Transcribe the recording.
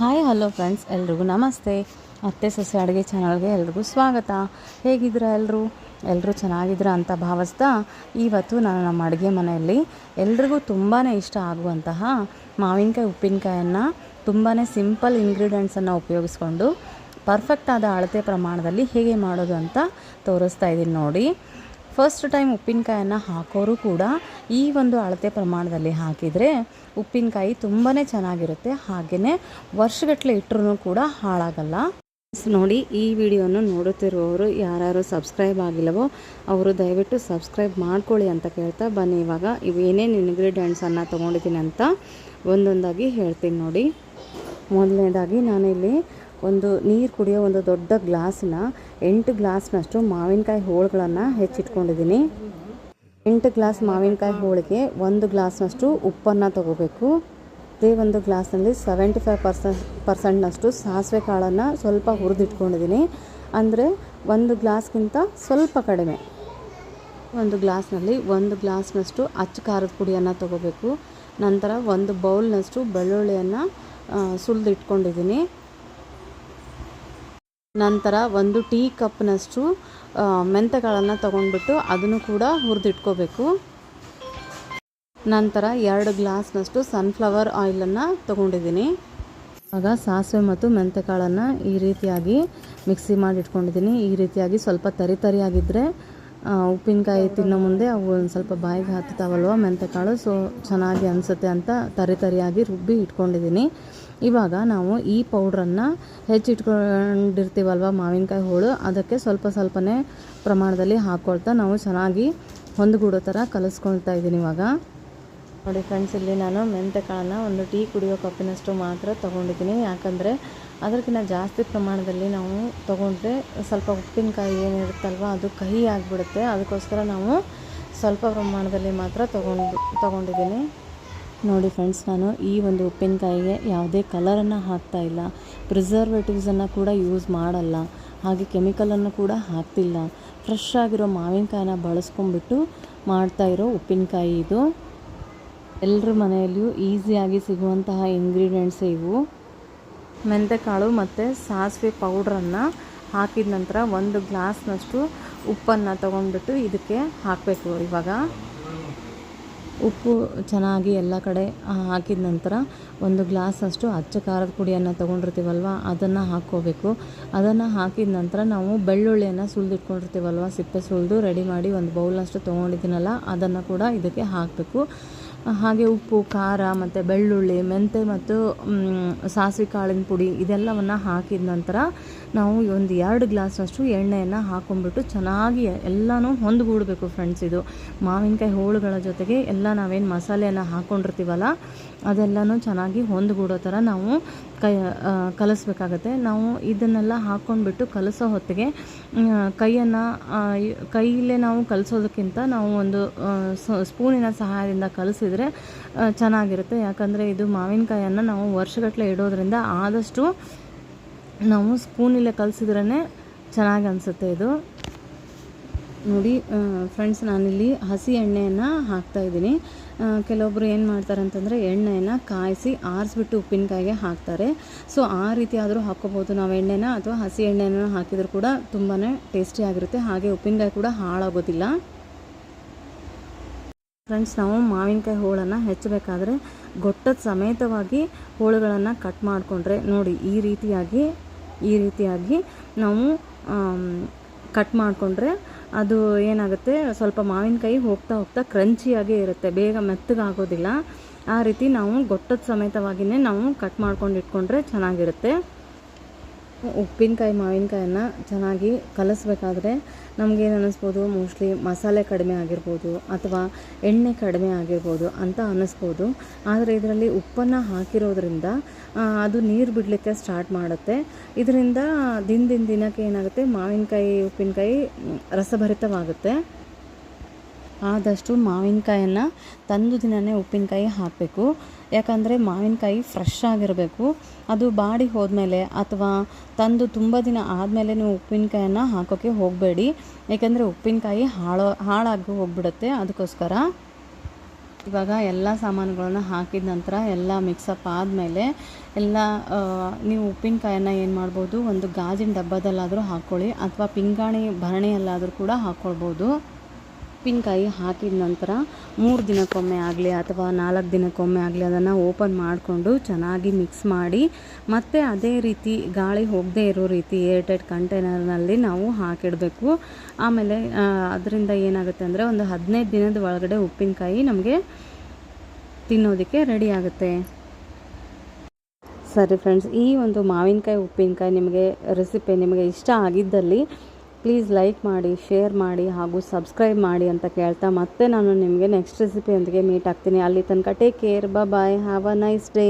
Hi hello friends, ಎಲ್ರಿಗೂ ನಮಸ್ತೆ. ಅತ್ತೆ ಸೊಸೆ ಅಡುಗೆ ಚಾನಲ್ಗೆ ಎಲ್ರಿಗೂ ಸ್ವಾಗತ. ಹೇಗಿದ್ದೀರಾ ಎಲ್ಲರೂ ಚೆನ್ನಾಗಿದ್ದೀರ ಅಂತ ಭಾವಿಸ್ತಾ, ಇವತ್ತು ನಾನು ನಮ್ಮ ಅಡುಗೆ ಮನೆಯಲ್ಲಿ ಎಲ್ರಿಗೂ ತುಂಬಾ ಇಷ್ಟ ಆಗುವಂತಹ ಮಾವಿನಕಾಯಿ ಉಪ್ಪಿನಕಾಯನ್ನು ತುಂಬಾ ಸಿಂಪಲ್ ಇಂಗ್ರೀಡಿಯೆಂಟ್ಸನ್ನು ಉಪಯೋಗಿಸ್ಕೊಂಡು ಪರ್ಫೆಕ್ಟ್ ಆದ ಅಳತೆ ಪ್ರಮಾಣದಲ್ಲಿ ಹೇಗೆ ಮಾಡೋದು ಅಂತ ತೋರಿಸ್ತಾ ಇದ್ದೀನಿ ನೋಡಿ. ಫಸ್ಟ್ ಟೈಮ್ ಉಪ್ಪಿನಕಾಯನ್ನು ಹಾಕೋರು ಕೂಡ ಈ ಒಂದು ಅಳತೆ ಪ್ರಮಾಣದಲ್ಲಿ ಹಾಕಿದರೆ ಉಪ್ಪಿನಕಾಯಿ ತುಂಬಾ ಚೆನ್ನಾಗಿರುತ್ತೆ. ಹಾಗೆಯೇ ವರ್ಷಗಟ್ಟಲೆ ಇಟ್ಟರೂ ಕೂಡ ಹಾಳಾಗಲ್ಲ. ನೋಡಿ, ಈ ವಿಡಿಯೋನ ನೋಡುತ್ತಿರುವವರು ಯಾರ್ಯಾರು ಸಬ್ಸ್ಕ್ರೈಬ್ ಆಗಿಲ್ಲವೋ ಅವರು ದಯವಿಟ್ಟು ಸಬ್ಸ್ಕ್ರೈಬ್ ಮಾಡ್ಕೊಳ್ಳಿ ಅಂತ ಕೇಳ್ತಾ ಬನ್ನಿ. ಇವಾಗ ಇವೇನೇನು ಇಂಗ್ರೀಡಿಯೆಂಟ್ಸನ್ನು ತೊಗೊಂಡಿದ್ದೀನಿ ಅಂತ ಒಂದೊಂದಾಗಿ ಹೇಳ್ತೀನಿ ನೋಡಿ. ಮೊದಲನೇದಾಗಿ ನಾನಿಲ್ಲಿ ಒಂದು ನೀರು ಕುಡಿಯೋ ಒಂದು ದೊಡ್ಡ ಗ್ಲಾಸ್ನ 8 ಗ್ಲಾಸ್ನಷ್ಟು ಮಾವಿನಕಾಯಿ ಹೋಳುಗಳನ್ನು ಹೆಚ್ಚಿಟ್ಕೊಂಡಿದ್ದೀನಿ. 8 ಗ್ಲಾಸ್ ಮಾವಿನಕಾಯಿ ಹೋಳಿಗೆ 1 ಗ್ಲಾಸ್ನಷ್ಟು ಉಪ್ಪನ್ನು ತಗೋಬೇಕು. ಅದೇ ಒಂದು ಗ್ಲಾಸ್ನಲ್ಲಿ 75% ಸಾಸಿವೆ ಕಾಳನ್ನು ಸ್ವಲ್ಪ ಹುರಿದಿಟ್ಕೊಂಡಿದ್ದೀನಿ. ಅಂದರೆ 1 ಗ್ಲಾಸ್ಗಿಂತ ಸ್ವಲ್ಪ ಕಡಿಮೆ. ಒಂದು ಗ್ಲಾಸ್ನಲ್ಲಿ 1 ಗ್ಲಾಸ್ನಷ್ಟು ಅಚ್ಚ ಖಾರದ ಪುಡಿಯನ್ನು ತಗೋಬೇಕು. ನಂತರ 1 ಬೌಲ್ನಷ್ಟು ಬೆಳ್ಳುಳ್ಳಿಯನ್ನು ಸುಲಿದಿಟ್ಕೊಂಡಿದ್ದೀನಿ. ನಂತರ 1 ಟೀ ಕಪ್ನಷ್ಟು ಮೆಂತೆಕಾಳನ್ನು ತೊಗೊಂಡ್ಬಿಟ್ಟು ಅದನ್ನು ಕೂಡ ಹುರಿದಿಟ್ಕೋಬೇಕು. ನಂತರ 2 ಗ್ಲಾಸ್ನಷ್ಟು ಸನ್ಫ್ಲವರ್ ಆಯಿಲನ್ನು ತೊಗೊಂಡಿದ್ದೀನಿ. ಆಗ ಸಾಸಿವೆ ಮತ್ತು ಮೆಂತೆಕಾಳನ್ನು ಈ ರೀತಿಯಾಗಿ ಮಿಕ್ಸಿ ಮಾಡಿ ಇಟ್ಕೊಂಡಿದ್ದೀನಿ. ಈ ರೀತಿಯಾಗಿ ಸ್ವಲ್ಪ ತರಿಯಾಗಿದ್ದರೆ ಉಪ್ಪಿನಕಾಯಿ ತಿನ್ನೋ ಮುಂದೆ ಅವು ಒಂದು ಸ್ವಲ್ಪ ಬಾಯಿಗೆ ಹತ್ತುತ್ತಾವಲ್ವ ಮೆಂತೆಕಾಳು, ಸೊ ಚೆನ್ನಾಗಿ ಅನಿಸುತ್ತೆ ಅಂತ ತರಿಯಾಗಿ ರುಬ್ಬಿ ಇಟ್ಕೊಂಡಿದ್ದೀನಿ. ಇವಾಗ ನಾವು ಈ ಪೌಡ್ರನ್ನು ಹೆಚ್ಚಿಟ್ಕೊಂಡಿರ್ತೀವಲ್ವ ಮಾವಿನಕಾಯಿ ಹೋಳು, ಅದಕ್ಕೆ ಸ್ವಲ್ಪನೇ ಪ್ರಮಾಣದಲ್ಲಿ ಹಾಕ್ಕೊಳ್ತಾ ನಾವು ಚೆನ್ನಾಗಿ ಹೊಂದ್ಗೂಡೋ ಥರ ಕಲಿಸ್ಕೊಳ್ತಾ ಇದ್ದೀನಿ. ಇವಾಗ ನೋಡಿ ಫ್ರೆಂಡ್ಸ್, ಇಲ್ಲಿ ನಾನು ಮೆಂತೆಕಾಳನ್ನು 1 ಟೀ ಕುಡಿಯೋ ಕಪ್ಪಿನಷ್ಟು ಮಾತ್ರ ತೊಗೊಂಡಿದ್ದೀನಿ. ಯಾಕಂದರೆ ಅದಕ್ಕಿಂತ ಜಾಸ್ತಿ ಪ್ರಮಾಣದಲ್ಲಿ ನಾವು ತೊಗೊಂಡ್ರೆ ಸ್ವಲ್ಪ ಉಪ್ಪಿನಕಾಯಿ ಏನಿರುತ್ತಲ್ವ ಅದು ಕಹಿ ಆಗಿಬಿಡುತ್ತೆ. ಅದಕ್ಕೋಸ್ಕರ ನಾವು ಸ್ವಲ್ಪ ಪ್ರಮಾಣದಲ್ಲಿ ಮಾತ್ರ ತೊಗೊಂಡಿದ್ದೀನಿ. ನೋಡಿ ಫ್ರೆಂಡ್ಸ್, ನಾನು ಈ ಒಂದು ಉಪ್ಪಿನಕಾಯಿಗೆ ಯಾವುದೇ ಕಲರನ್ನು ಹಾಕ್ತಾಯಿಲ್ಲ, ಪ್ರಿಸರ್ವೇಟಿವ್ಸನ್ನು ಕೂಡ ಯೂಸ್ ಮಾಡಲ್ಲ, ಹಾಗೆ ಕೆಮಿಕಲನ್ನು ಕೂಡ ಹಾಕ್ತಿಲ್ಲ. ಫ್ರೆಶ್ ಆಗಿರೋ ಮಾವಿನಕಾಯಿನ ಬಳಸ್ಕೊಂಡ್ಬಿಟ್ಟು ಮಾಡ್ತಾಯಿರೋ ಉಪ್ಪಿನಕಾಯಿ ಇದು. ಎಲ್ಲರ ಮನೆಯಲ್ಲಿಯೂ ಈಸಿಯಾಗಿ ಸಿಗುವಂತಹ ಇಂಗ್ರೀಡಿಯೆಂಟ್ಸೇ ಇವು. ಮೆಂತೆಕಾಳು ಮತ್ತು ಸಾಸಿವೆ ಪೌಡ್ರನ್ನು ಹಾಕಿದ ನಂತರ 1 ಗ್ಲಾಸ್ನಷ್ಟು ಉಪ್ಪನ್ನು ತೊಗೊಂಡ್ಬಿಟ್ಟು ಇದಕ್ಕೆ ಹಾಕಬೇಕು. ಇವಾಗ ಉಪ್ಪು ಚೆನ್ನಾಗಿ ಎಲ್ಲ ಕಡೆ ಹಾಕಿದ ನಂತರ 1 ಗ್ಲಾಸ್ನಷ್ಟು ಅಚ್ಚ ಖಾರದ ಪುಡಿಯನ್ನು ತೊಗೊಂಡಿರ್ತೀವಲ್ವ ಅದನ್ನು ಹಾಕ್ಕೋಬೇಕು. ಅದನ್ನು ಹಾಕಿದ ನಂತರ ನಾವು ಬೆಳ್ಳುಳ್ಳಿಯನ್ನು ಸುಲಿದಿಟ್ಕೊಂಡಿರ್ತೀವಲ್ವ, ಸಿಪ್ಪೆ ಸುಲಿದು ರೆಡಿ ಮಾಡಿ 1 ಬೌಲ್ನಷ್ಟು ತೊಗೊಂಡಿದ್ದೀನಲ್ಲ ಅದನ್ನು ಕೂಡ ಇದಕ್ಕೆ ಹಾಕಬೇಕು. ಹಾಗೆ ಉಪ್ಪು, ಖಾರ ಮತ್ತು ಬೆಳ್ಳುಳ್ಳಿ, ಮೆಂತೆ ಮತ್ತು ಸಾಸಿವೆ ಕಾಳಿನ ಪುಡಿ ಇದೆಲ್ಲವನ್ನು ಹಾಕಿದ ನಂತರ ನಾವು 2 ಗ್ಲಾಸ್ನಷ್ಟು ಎಣ್ಣೆಯನ್ನು ಹಾಕ್ಕೊಂಡ್ಬಿಟ್ಟು ಚೆನ್ನಾಗಿ ಎಲ್ಲನೂ ಹೊಂದ್ಗೂಡಬೇಕು ಫ್ರೆಂಡ್ಸ್. ಇದು ಮಾವಿನಕಾಯಿ ಹೋಳುಗಳ ಜೊತೆಗೆ ಎಲ್ಲ ನಾವೇನು ಮಸಾಲೆಯನ್ನು ಹಾಕ್ಕೊಂಡಿರ್ತೀವಲ್ಲ ಅದೆಲ್ಲನೂ ಚೆನ್ನಾಗಿ ಹೊಂದ್ಗೂಡೋ ಥರ ನಾವು ಕಲಿಸ್ಬೇಕಾಗತ್ತೆ. ನಾವು ಇದನ್ನೆಲ್ಲ ಹಾಕ್ಕೊಂಡ್ಬಿಟ್ಟು ಕಲಿಸೋ ಹೊತ್ತಿಗೆ ಕೈಯಲ್ಲೇ ನಾವು ಕಲಿಸೋದಕ್ಕಿಂತ ನಾವು ಒಂದು ಸ್ಪೂನಿನ ಸಹಾಯದಿಂದ ಕಲಿಸಿದರೆ ಚೆನ್ನಾಗಿರುತ್ತೆ. ಯಾಕಂದರೆ ಇದು ಮಾವಿನಕಾಯನ್ನು ನಾವು ವರ್ಷಗಟ್ಟಲೆ ಇಡೋದ್ರಿಂದ ಆದಷ್ಟು ನಾವು ಸ್ಪೂನಲ್ಲೇ ಕಲಿಸಿದ್ರೇ ಚೆನ್ನಾಗಿ ಅನಿಸುತ್ತೆ ಇದು. ನೋಡಿ ಫ್ರೆಂಡ್ಸ್, ನಾನಿಲ್ಲಿ ಹಸಿ ಎಣ್ಣೆಯನ್ನು ಹಾಕ್ತಾಯಿದ್ದೀನಿ. ಕೆಲವೊಬ್ಬರು ಏನು ಮಾಡ್ತಾರೆ ಅಂತಂದರೆ ಎಣ್ಣೆಯನ್ನು ಕಾಯಿಸಿ ಆರಿಸ್ಬಿಟ್ಟು ಉಪ್ಪಿನಕಾಯಿಗೆ ಹಾಕ್ತಾರೆ. ಸೊ ಆ ರೀತಿ ಆದರೂ ಹಾಕ್ಕೋಬೋದು ನಾವು ಎಣ್ಣೆನ, ಅಥವಾ ಹಸಿ ಎಣ್ಣೆನ ಹಾಕಿದರೂ ಕೂಡ ತುಂಬಾ ಟೇಸ್ಟಿಯಾಗಿರುತ್ತೆ. ಹಾಗೆ ಉಪ್ಪಿನಕಾಯಿ ಕೂಡ ಹಾಳಾಗೋದಿಲ್ಲ. ಫ್ರೆಂಡ್ಸ್, ನಾವು ಮಾವಿನಕಾಯಿ ಹೋಳನ್ನು ಹೆಚ್ಚಬೇಕಾದ್ರೆ ಗೊಟ್ಟದ ಸಮೇತವಾಗಿ ಹೋಳುಗಳನ್ನು ಕಟ್ ಮಾಡಿಕೊಂಡ್ರೆ ನೋಡಿ ಈ ರೀತಿಯಾಗಿ ನಾವು ಕಟ್ ಮಾಡಿಕೊಂಡ್ರೆ ಅದು ಏನಾಗುತ್ತೆ, ಸ್ವಲ್ಪ ಮಾವಿನಕಾಯಿ ಹೋಗ್ತಾ ಕ್ರಂಚಿಯಾಗೇ ಇರುತ್ತೆ, ಬೇಗ ಮೆತ್ತಗಾಗೋದಿಲ್ಲ. ಆ ರೀತಿ ನಾವು ಗೊಟ್ಟದ ಸಮೇತವಾಗಿಯೇ ನಾವು ಕಟ್ ಮಾಡ್ಕೊಂಡು ಇಟ್ಕೊಂಡ್ರೆ ಚೆನ್ನಾಗಿರುತ್ತೆ. ಉಪ್ಪಿನಕಾಯಿ ಮಾವಿನಕಾಯನ್ನು ಚೆನ್ನಾಗಿ ಕಲಿಸ್ಬೇಕಾದ್ರೆ ನಮಗೇನು ಅನ್ನಿಸ್ಬೋದು, ಮೋಸ್ಟ್ಲಿ ಮಸಾಲೆ ಕಡಿಮೆ ಆಗಿರ್ಬೋದು ಅಥವಾ ಎಣ್ಣೆ ಕಡಿಮೆ ಆಗಿರ್ಬೋದು ಅಂತ ಅನ್ನಿಸ್ಬೋದು. ಆದರೆ ಇದರಲ್ಲಿ ಉಪ್ಪನ್ನು ಹಾಕಿರೋದ್ರಿಂದ ಅದು ನೀರು ಬಿಡಲಿಕ್ಕೆ ಸ್ಟಾರ್ಟ್ ಮಾಡುತ್ತೆ. ಇದರಿಂದ ದಿನಕ್ಕೆ ಏನಾಗುತ್ತೆ, ಮಾವಿನಕಾಯಿ ಉಪ್ಪಿನಕಾಯಿ ರಸಭರಿತವಾಗುತ್ತೆ. ಆದಷ್ಟು ಮಾವಿನಕಾಯನ್ನು ತಂದು ದಿನವೇ ಉಪ್ಪಿನಕಾಯಿ ಹಾಕಬೇಕು. ಯಾಕಂದರೆ ಮಾವಿನಕಾಯಿ ಫ್ರೆಶ್ ಆಗಿರಬೇಕು. ಅದು ಬಾಡಿ ಹೋದ್ಮೇಲೆ ಅಥವಾ ತಂದು ತುಂಬ ದಿನ ಆದಮೇಲೆ ನೀವು ಉಪ್ಪಿನಕಾಯನ್ನು ಹಾಕೋಕ್ಕೆ ಹೋಗಬೇಡಿ. ಯಾಕಂದರೆ ಉಪ್ಪಿನಕಾಯಿ ಹಾಳಾಗಿ ಹೋಗ್ಬಿಡುತ್ತೆ. ಅದಕ್ಕೋಸ್ಕರ ಇವಾಗ ಎಲ್ಲ ಸಾಮಾನುಗಳನ್ನ ಹಾಕಿದ ನಂತರ ಎಲ್ಲ ಮಿಕ್ಸಪ್ ಆದಮೇಲೆ ಎಲ್ಲ ನೀವು ಉಪ್ಪಿನಕಾಯನ್ನು ಏನು ಮಾಡ್ಬೋದು, ಒಂದು ಗಾಜಿನ ಡಬ್ಬದಲ್ಲಾದರೂ ಹಾಕ್ಕೊಳ್ಳಿ ಅಥವಾ ಪಿಂಗಾಣಿ ಭರಣಿಯಲ್ಲಾದರೂ ಕೂಡ ಹಾಕ್ಕೊಳ್ಬೋದು. ಉಪ್ಪಿನಕಾಯಿ ಹಾಕಿದ ನಂತರ 3 ದಿನಕ್ಕೊಮ್ಮೆ ಆಗಲಿ ಅಥವಾ 4 ದಿನಕ್ಕೊಮ್ಮೆ ಆಗಲಿ ಅದನ್ನು ಓಪನ್ ಮಾಡಿಕೊಂಡು ಚೆನ್ನಾಗಿ ಮಿಕ್ಸ್ ಮಾಡಿ, ಮತ್ತು ಅದೇ ರೀತಿ ಗಾಳಿ ಹೋಗದೇ ಇರೋ ರೀತಿ ಏರ್ಟೈಟ್ ಕಂಟೈನರ್ನಲ್ಲಿ ನಾವು ಹಾಕಿಡಬೇಕು. ಆಮೇಲೆ ಅದರಿಂದ ಏನಾಗುತ್ತೆ ಅಂದರೆ ಒಂದು 15 ದಿನದ ಒಳಗಡೆ ಉಪ್ಪಿನಕಾಯಿ ನಮಗೆ ತಿನ್ನೋದಕ್ಕೆ ರೆಡಿ ಆಗುತ್ತೆ. ಸರಿ ಫ್ರೆಂಡ್ಸ್, ಈ ಒಂದು ಮಾವಿನಕಾಯಿ ಉಪ್ಪಿನಕಾಯಿ ನಿಮಗೆ ರೆಸಿಪಿ ನಿಮಗೆ ಇಷ್ಟ ಆಗಿದ್ದಲ್ಲಿ ಪ್ಲೀಸ್ ಲೈಕ್ ಮಾಡಿ, ಶೇರ್ ಮಾಡಿ ಹಾಗೂ ಸಬ್ಸ್ಕ್ರೈಬ್ ಮಾಡಿ ಅಂತ ಕೇಳ್ತಾ, ಮತ್ತೆ ನಾನು ನಿಮಗೆ ನೆಕ್ಸ್ಟ್ ರೆಸಿಪಿಯೊಂದಿಗೆ ಮೀಟ್ ಆಗ್ತೀನಿ. ಅಲ್ಲಿ ತನಕ take care, bye, have a nice day.